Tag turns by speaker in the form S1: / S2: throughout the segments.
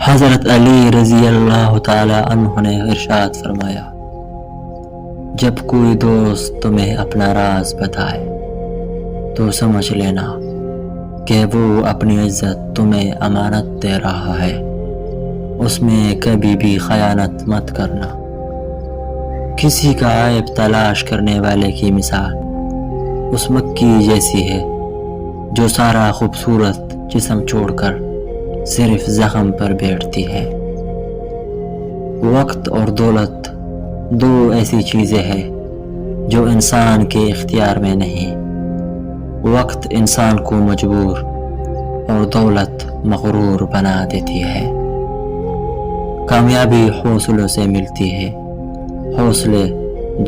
S1: حضرت علی رضی اللہ تعالی عنہ نے ارشاد فرمایا، جب کوئی دوست تمہیں اپنا راز بتائے تو سمجھ لینا کہ وہ اپنی عزت تمہیں امانت دے رہا ہے، اس میں کبھی بھی خیانت مت کرنا۔ کسی کا عیب تلاش کرنے والے کی مثال اس مکھی جیسی ہے جو سارا خوبصورت جسم چھوڑ کر صرف زخم پر بیٹھتی ہے۔ وقت اور دولت دو ایسی چیزیں ہیں جو انسان کے اختیار میں نہیں۔ وقت انسان کو مجبور اور دولت مغرور بنا دیتی ہے۔ کامیابی حوصلوں سے ملتی ہے، حوصلے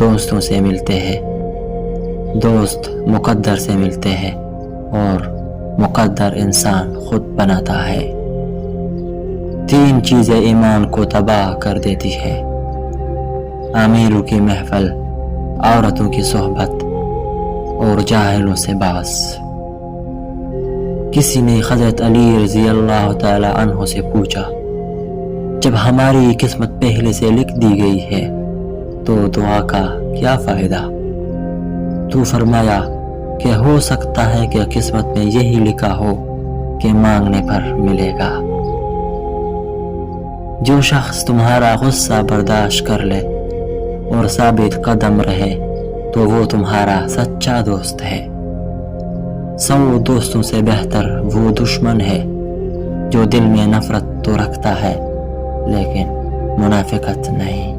S1: دوستوں سے ملتے ہیں، دوست مقدر سے ملتے ہیں اور مقدر انسان خود بناتا ہے۔ تین چیزیں ایمان کو تباہ کر دیتی ہے: امیروں کی محفل، عورتوں کی صحبت اور جاہلوں سے بحث۔ کسی نے حضرت علی رضی اللہ تعالی عنہ سے پوچھا، جب ہماری قسمت پہلے سے لکھ دی گئی ہے تو دعا کا کیا فائدہ؟ تو فرمایا کہ ہو سکتا ہے کہ قسمت میں یہی لکھا ہو کہ مانگنے پر ملے گا۔ جو شخص تمہارا غصہ برداشت کر لے اور ثابت قدم رہے تو وہ تمہارا سچا دوست ہے۔ 100 دوستوں سے بہتر وہ دشمن ہے جو دل میں نفرت تو رکھتا ہے لیکن منافقت نہیں۔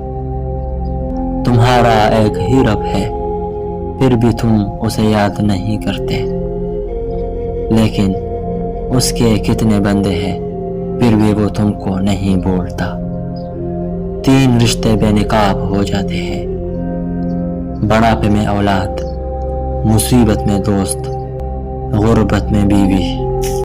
S1: تمہارا ایک ہی رب ہے، پھر بھی تم اسے یاد نہیں کرتے، لیکن اس کے کتنے بندے ہیں پھر بھی وہ تم کو نہیں بولتا۔ 3 رشتے بے نقاب ہو جاتے ہیں: بڑھاپے میں اولاد، مصیبت میں دوست، غربت میں بیوی۔